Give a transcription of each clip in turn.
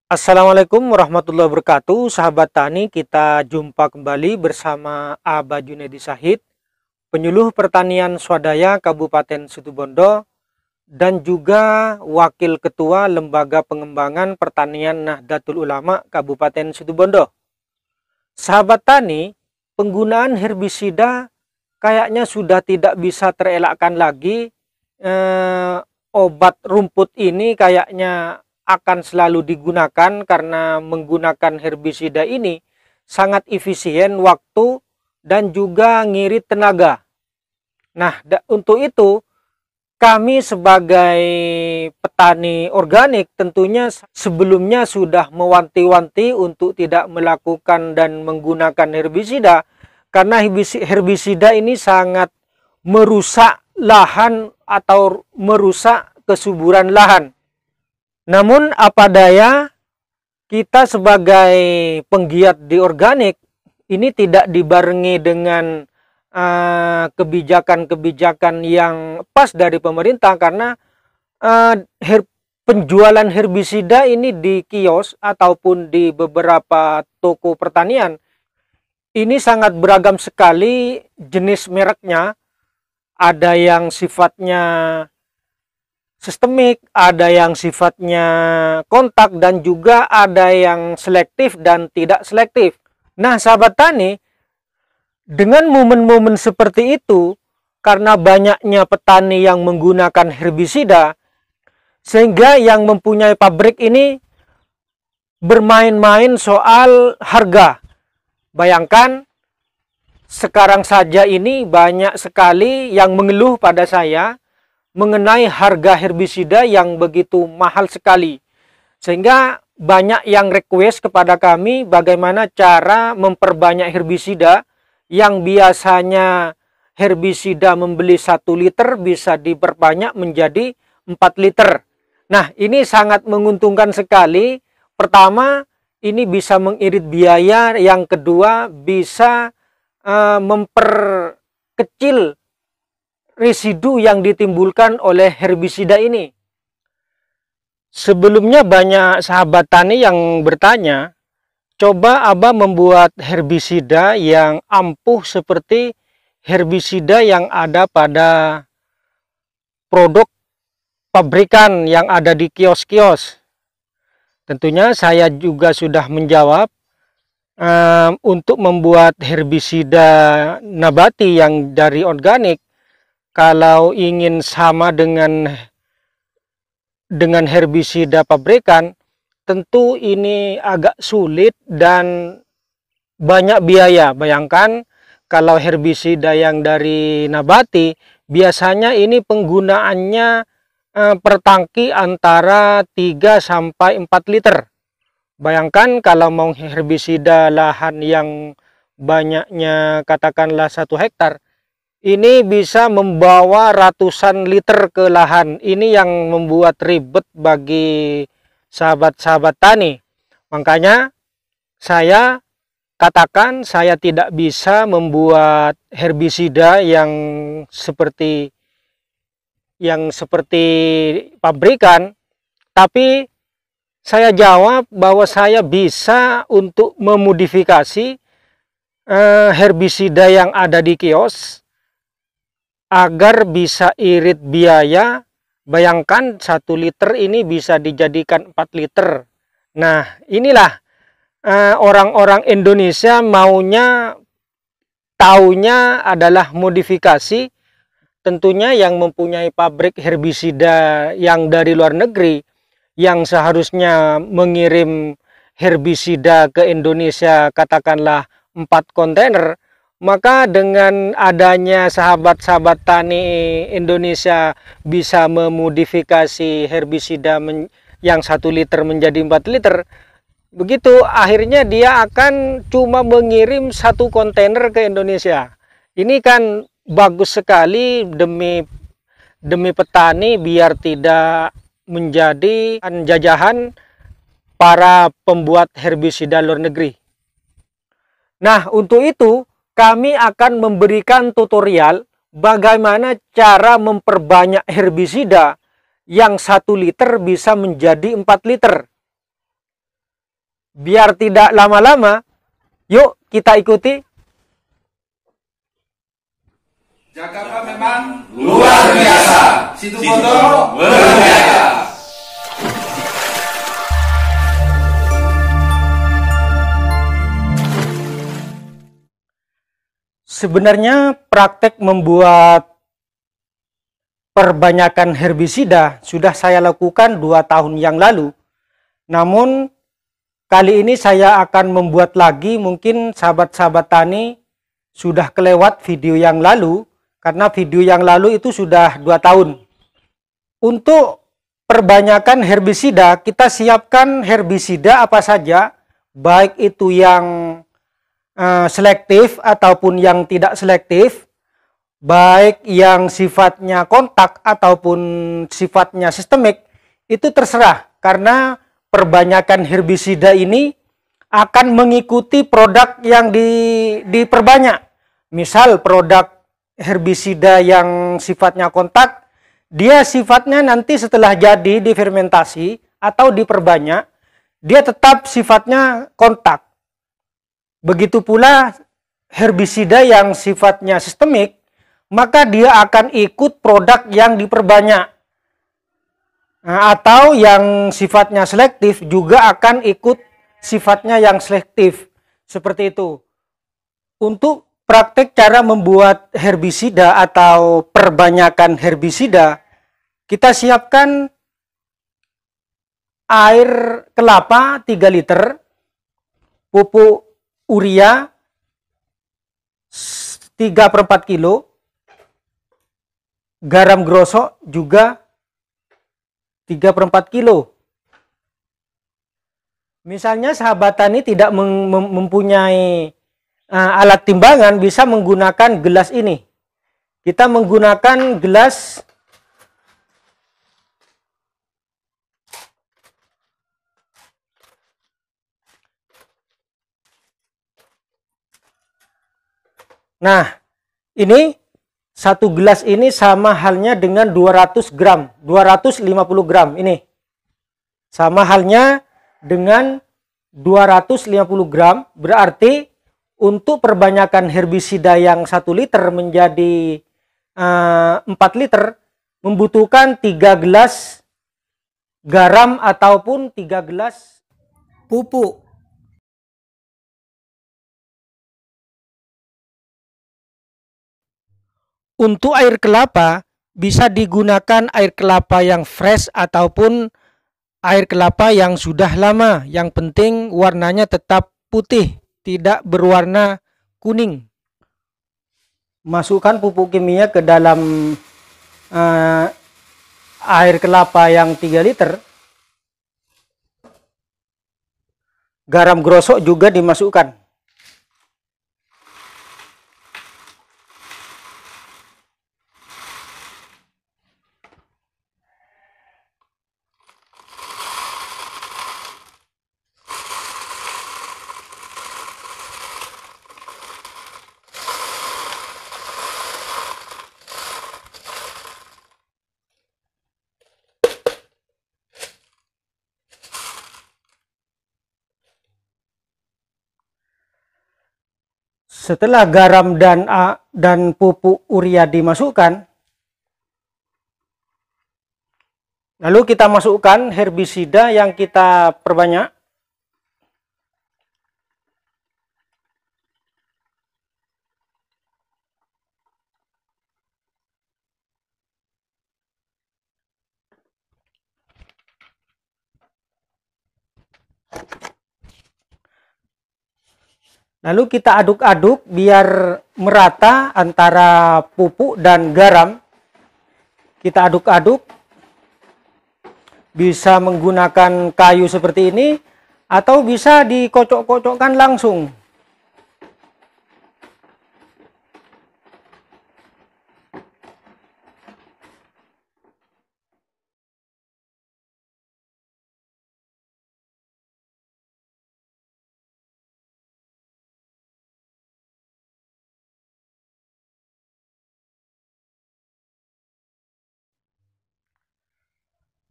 Assalamualaikum warahmatullahi wabarakatuh, sahabat tani. Kita jumpa kembali bersama Aba Junedi Sahid, penyuluh pertanian swadaya Kabupaten Situbondo, dan juga Wakil Ketua Lembaga Pengembangan Pertanian Nahdlatul Ulama Kabupaten Situbondo. Sahabat tani, penggunaan herbisida kayaknya sudah tidak bisa terelakkan lagi. Obat rumput ini kayaknya akan selalu digunakan karena menggunakan herbisida ini sangat efisien waktu dan juga ngirit tenaga. Nah, untuk itu kami sebagai petani organik tentunya sebelumnya sudah mewanti-wanti untuk tidak melakukan dan menggunakan herbisida, karena herbisida ini sangat merusak lahan atau merusak kesuburan lahan. Namun apa daya, kita sebagai penggiat di organik ini tidak dibarengi dengan kebijakan-kebijakan yang pas dari pemerintah, karena penjualan herbisida ini di kios ataupun di beberapa toko pertanian ini sangat beragam sekali jenis mereknya. Ada yang sifatnya sistemik, ada yang sifatnya kontak, dan juga ada yang selektif dan tidak selektif. Nah, sahabat tani, dengan momen-momen seperti itu, karena banyaknya petani yang menggunakan herbisida, sehingga yang mempunyai pabrik ini bermain-main soal harga. Bayangkan, sekarang saja ini banyak sekali yang mengeluh pada saya mengenai harga herbisida yang begitu mahal sekali, sehingga banyak yang request kepada kami bagaimana cara memperbanyak herbisida. Yang biasanya herbisida membeli 1 liter bisa diperbanyak menjadi 4 liter. Nah, ini sangat menguntungkan sekali. Pertama, ini bisa mengirit biaya. Yang kedua, bisa memperkecil residu yang ditimbulkan oleh herbisida ini. Sebelumnya banyak sahabat tani yang bertanya, coba Abah membuat herbisida yang ampuh seperti herbisida yang ada pada produk pabrikan yang ada di kios-kios. Tentunya saya juga sudah menjawab, untuk membuat herbisida nabati yang dari organik, kalau ingin sama dengan herbisida pabrikan, tentu ini agak sulit dan banyak biaya. Bayangkan kalau herbisida yang dari nabati, biasanya ini penggunaannya per tangki antara 3 sampai 4 liter. Bayangkan kalau mau herbisida lahan yang banyaknya katakanlah 1 hektar, ini bisa membawa ratusan liter ke lahan. Ini yang membuat ribet bagi sahabat-sahabat tani. Makanya saya katakan saya tidak bisa membuat herbisida yang seperti pabrikan, tapi saya jawab bahwa saya bisa untuk memodifikasi herbisida yang ada di kios agar bisa irit biaya. Bayangkan 1 liter ini bisa dijadikan 4 liter. Nah, inilah orang-orang Indonesia maunya, taunya adalah modifikasi. Tentunya yang mempunyai pabrik herbisida yang dari luar negeri, yang seharusnya mengirim herbisida ke Indonesia katakanlah 4 kontainer, maka dengan adanya sahabat-sahabat tani Indonesia bisa memodifikasi herbisida yang 1 liter menjadi 4 liter, begitu akhirnya dia akan cuma mengirim 1 kontainer ke Indonesia. Ini kan bagus sekali demi petani, biar tidak menjadi jajahan para pembuat herbisida luar negeri. Nah, untuk itu kami akan memberikan tutorial bagaimana cara memperbanyak herbisida yang 1 liter bisa menjadi 4 liter. Biar tidak lama-lama, yuk kita ikuti. Jakarta memang luar biasa. Situbondo berjaya. Sebenarnya praktek membuat perbanyakan herbisida sudah saya lakukan 2 tahun yang lalu. Namun kali ini saya akan membuat lagi, mungkin sahabat-sahabat tani sudah kelewat video yang lalu, karena video yang lalu itu sudah 2 tahun. Untuk perbanyakan herbisida, kita siapkan herbisida apa saja, baik itu yang selektif ataupun yang tidak selektif, baik yang sifatnya kontak ataupun sifatnya sistemik, itu terserah, karena perbanyakan herbisida ini akan mengikuti produk yang diperbanyak. Misal produk herbisida yang sifatnya kontak, dia sifatnya nanti setelah jadi difermentasi atau diperbanyak, dia tetap sifatnya kontak. Begitu pula herbisida yang sifatnya sistemik, maka dia akan ikut produk yang diperbanyak. Atau yang sifatnya selektif juga akan ikut sifatnya yang selektif. Seperti itu. Untuk praktek cara membuat herbisida atau perbanyakan herbisida, kita siapkan air kelapa 3 liter, pupuk urea 3/4 kilo, garam grosok juga 3/4 kilo. Misalnya sahabat tani tidak mempunyai alat timbangan, bisa menggunakan gelas ini. Kita menggunakan gelas ini satu gelas ini sama halnya dengan 200 gram, 250 gram ini. Sama halnya dengan 250 gram, berarti untuk perbanyakan herbisida yang 1 liter menjadi 4 liter, membutuhkan 3 gelas garam ataupun 3 gelas pupuk. Untuk air kelapa, bisa digunakan air kelapa yang fresh ataupun air kelapa yang sudah lama. Yang penting warnanya tetap putih, tidak berwarna kuning. Masukkan pupuk kimia ke dalam air kelapa yang 3 liter. Garam grosok juga dimasukkan. Setelah garam dan pupuk urea dimasukkan, lalu kita masukkan herbisida yang kita perbanyak. Lalu kita aduk-aduk biar merata antara pupuk dan garam. Kita aduk-aduk. Bisa menggunakan kayu seperti ini atau bisa dikocok-kocokkan langsung.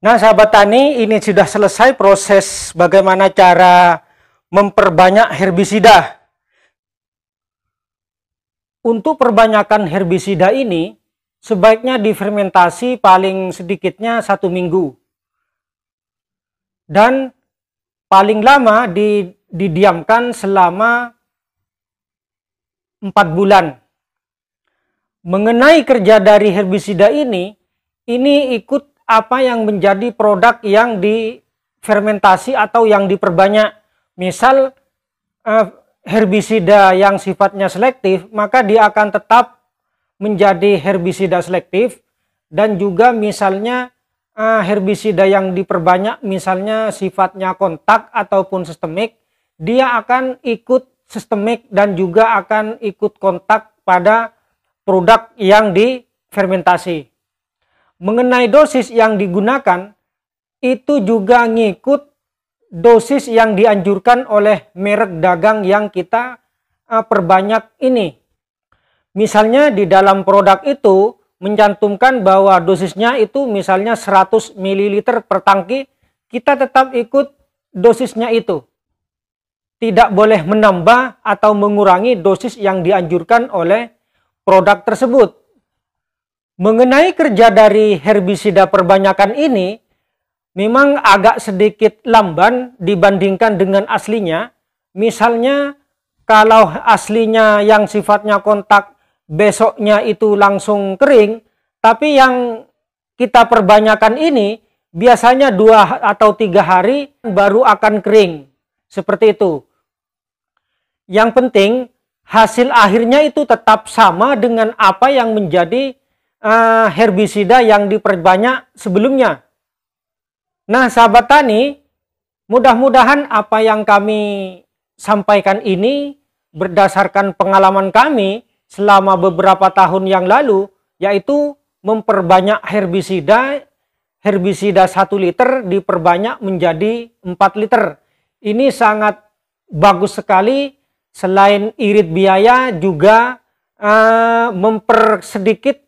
Nah, sahabat tani, ini sudah selesai proses bagaimana cara memperbanyak herbisida. Untuk perbanyakan herbisida ini sebaiknya difermentasi paling sedikitnya 1 minggu. Dan paling lama didiamkan selama 4 bulan. Mengenai kerja dari herbisida ini ikut apa yang menjadi produk yang difermentasi atau yang diperbanyak. Misal herbisida yang sifatnya selektif, maka dia akan tetap menjadi herbisida selektif. Dan juga misalnya herbisida yang diperbanyak misalnya sifatnya kontak ataupun sistemik, dia akan ikut sistemik dan juga akan ikut kontak pada produk yang difermentasi. Mengenai dosis yang digunakan, itu juga ngikut dosis yang dianjurkan oleh merek dagang yang kita perbanyak ini. Misalnya di dalam produk itu mencantumkan bahwa dosisnya itu misalnya 100 ml per tangki, kita tetap ikut dosisnya itu. Tidak boleh menambah atau mengurangi dosis yang dianjurkan oleh produk tersebut. Mengenai kerja dari herbisida perbanyakan ini, memang agak sedikit lamban dibandingkan dengan aslinya. Misalnya kalau aslinya yang sifatnya kontak besoknya itu langsung kering, tapi yang kita perbanyakan ini biasanya 2 atau 3 hari baru akan kering. Seperti itu. Yang penting hasil akhirnya itu tetap sama dengan apa yang menjadi herbisida yang diperbanyak sebelumnya. Nah, sahabat tani, mudah-mudahan apa yang kami sampaikan ini berdasarkan pengalaman kami selama beberapa tahun yang lalu, yaitu memperbanyak herbisida 1 liter diperbanyak menjadi 4 liter. Ini sangat bagus sekali, selain irit biaya juga mempersedikit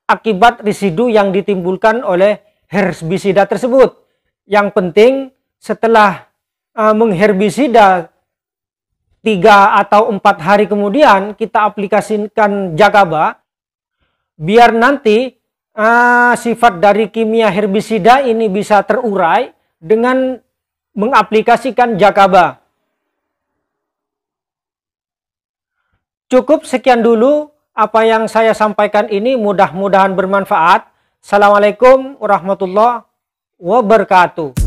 akibat residu yang ditimbulkan oleh herbisida tersebut. Yang penting setelah mengherbisida 3 atau 4 hari kemudian kita aplikasikan Jagaba, biar nanti sifat dari kimia herbisida ini bisa terurai dengan mengaplikasikan Jagaba. Cukup sekian dulu apa yang saya sampaikan ini, mudah-mudahan bermanfaat. Assalamualaikum warahmatullahi wabarakatuh.